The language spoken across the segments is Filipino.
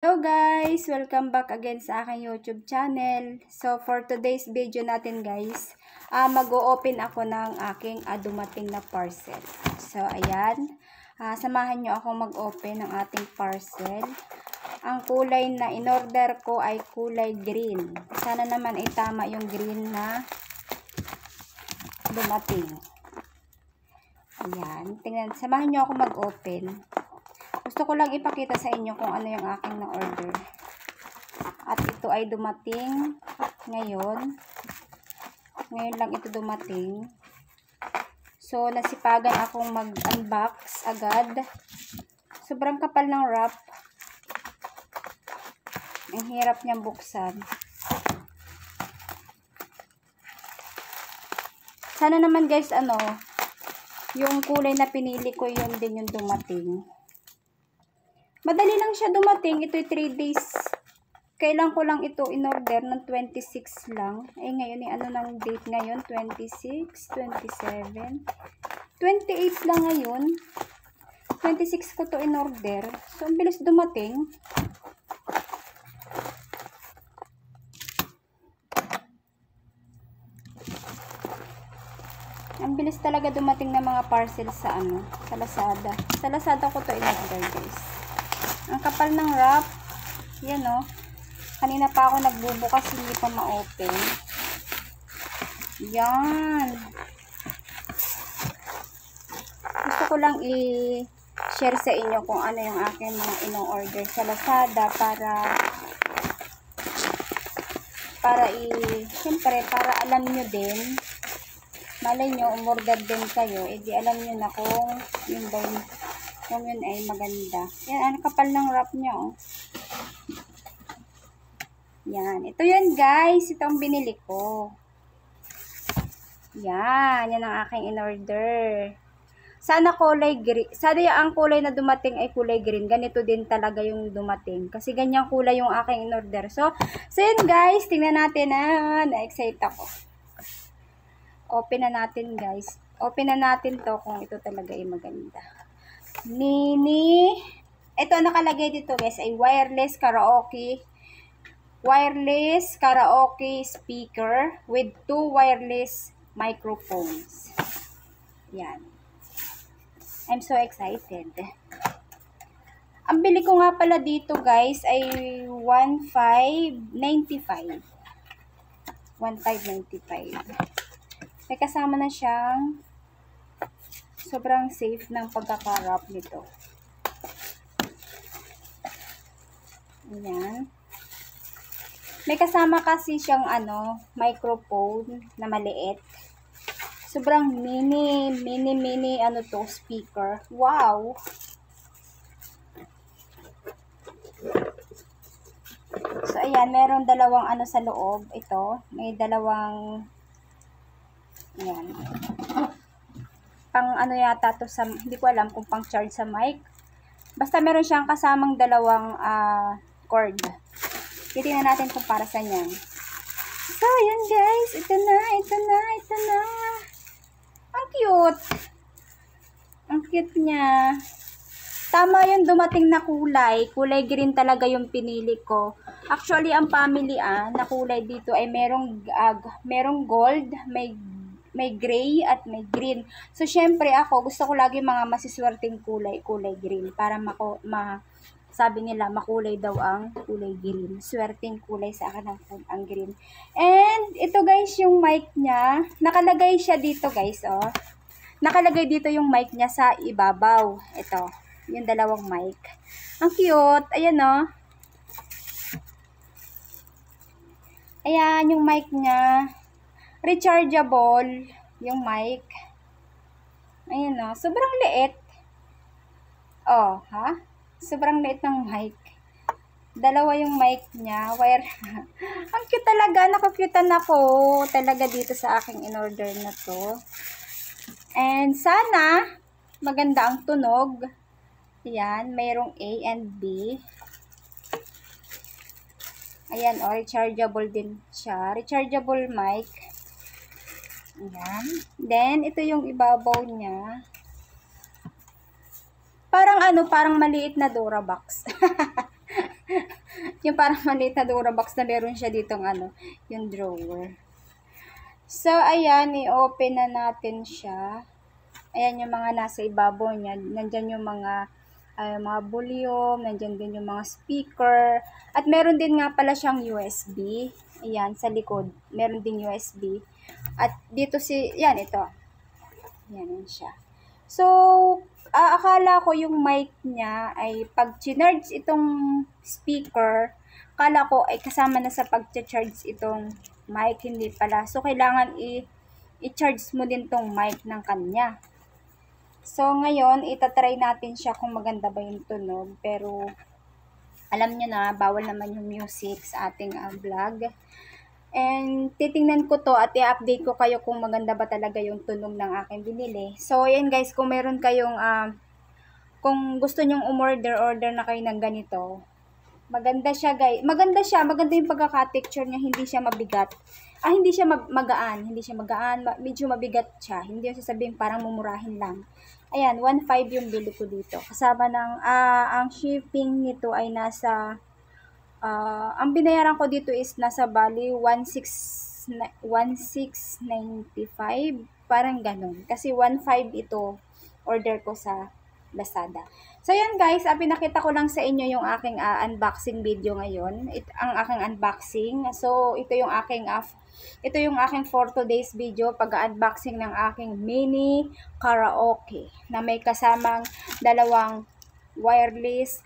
Hello guys! Welcome back again sa aking YouTube channel. So for today's video natin guys, mag-o-open ako ng aking dumating na parcel. So ayan, samahan nyo ako mag-open ng ating parcel. Ang kulay na in-order ko ay kulay green. Sana naman ay tama yung green na dumating. Ayan, tingnan, samahan nyo ako mag-open. Gusto ko lang ipakita sa inyo kung ano yung aking na-order. At ito ay dumating ngayon. Ngayon lang ito dumating. So, nasipagan akong mag-unbox agad. Sobrang kapal ng wrap. Ang hirap niyang buksan. Sana naman guys, yung kulay na pinili ko yun din yung dumating. Madali lang siya dumating. Ito'y 3 days. Kailan ko lang ito in-order ng 26 lang. Eh ngayon, ng date ngayon? 26, 27, 28 lang ngayon. 26 ko to in-order. So, ang bilis dumating. Ang bilis talaga dumating ng mga parcel sa sa Lazada. Sa Lazada ko to in-order guys. Ang kapal ng wrap. Yan o. Kanina pa ako nagbubukas, hindi pa ma-open. Yan. Gusto ko lang i-share sa inyo kung ano yung aking mga in-order sa Lazada siyempre, para alam nyo din. Malay nyo, umorder din kayo. Eh di alam nyo na kung yun ay maganda. Yan, ang kapal ng wrap niya, oh. Yan. Ito yan, guys. Ito ang binili ko. Yan. Yan ang aking in-order. Sana kulay green. Sana ang kulay na dumating ay kulay green. Ganito din talaga yung dumating. Kasi ganyang kulay yung aking in-order. So yan, guys. Tingnan natin. Na-excite ako. Open na natin, guys. Open na natin to kung ito talaga ay maganda. Ito nakalagay dito guys ay wireless karaoke speaker with 2 wireless microphones. Yan. I'm so excited. Ang bili ko nga pala dito guys ay 1,595. 1,595. May kasama na siyang sobrang safe ng pagkakarap nito. Ayan. May kasama kasi siyang microphone na maliit. Sobrang mini speaker. Wow! So ayan, meron dalawang sa loob. Ito, may dalawang ayan. Pang yata to sa, hindi ko alam kung pang charge sa mic. Basta meron siyang kasamang dalawang cord. Titingnan natin kung para sa niyan. So, yan guys. Ito na. Ang cute. Ang cute niya. Tama yung dumating na kulay. Kulay green talaga yung pinili ko. Actually, ang family na kulay dito ay merong gold, may gray at may green. So, syempre ako, gusto ko lagi mga masiswerteng kulay green. Para sabi nila, makulay daw ang kulay green. Swerteng kulay sa akin ang green. And, ito guys, yung mic niya. Nakalagay siya dito guys, oh. Nakalagay dito yung mic niya sa ibabaw. Ito, yung dalawang mic. Ang cute. Ayan, oh. Ayan, yung mic niya. Rechargeable yung mic. Ayan o. Sobrang liit. Oh, ha? Sobrang liit ng mic. Dalawa yung mic niya. Wire. Ang cute talaga. Nakukutan ako talaga dito sa aking in-order na to. And sana maganda ang tunog. Ayan. Mayroong A and B. Ayan o. Rechargeable din siya. Rechargeable mic. Ayan. Then, ito yung ibabaw niya. Parang parang maliit na Dora box. Yung parang maliit na Durabox na meron siya ditong yung drawer. So, ayan, i-open na natin siya. Ayan yung mga nasa ibabaw niya. Nandyan yung mga volume, nandyan din yung mga speaker. At meron din nga pala siyang USB. Ayan, sa likod. Meron din USB. At dito yan, ito. Yan siya. So, akala ko yung mic niya ay pag charge itong speaker, akala ko ay kasama na sa pag-charge itong mic, hindi pala. So, kailangan i-charge mo din tong mic ng kanya. So, ngayon, itatry natin siya kung maganda ba yung tunog. Pero, alam nyo na, bawal naman yung music sa ating vlog. And, titingnan ko to at i-update ko kayo kung maganda ba talaga yung tunog ng aking binili. So, ayan guys, kung meron kayong, kung gusto nyong order na kayo ng ganito, maganda siya guys. Maganda yung pagkaka-texture niya, hindi siya mabigat. Hindi siya magaan, medyo mabigat siya. Hindi yung sasabihin parang mumurahin lang. Ayan, 1.5 yung bili ko dito. Kasama ng, ang shipping nito ay nasa, ang binayaran ko dito is nasa bali 1695, parang ganun. Kasi 1.5 ito order ko sa Lazada. So yan guys, pinakita ko lang sa inyo yung aking unboxing video ngayon. Ang aking unboxing. So ito yung aking for today's video, pag-unboxing ng aking mini karaoke na may kasamang dalawang wireless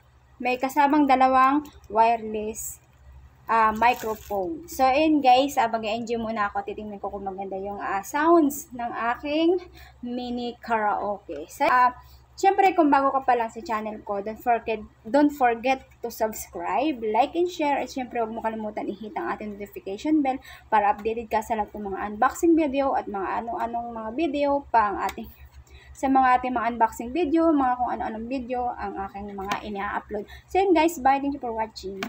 microphone. So, in guys, mag-enjoy muna ako. Titingnan ko kung maganda yung sounds ng aking mini karaoke. So, syempre, kung bago ka pa lang sa channel ko, don't forget to subscribe, like, and share. At syempre, huwag mo kalimutan i-hit ang ating notification bell para updated ka sa lahat ng mga unboxing video at mga ano-anong mga video pang ating mga unboxing video, mga kung ano-anong video ang aking mga ina-upload. So yun guys, bye. Thank you for watching.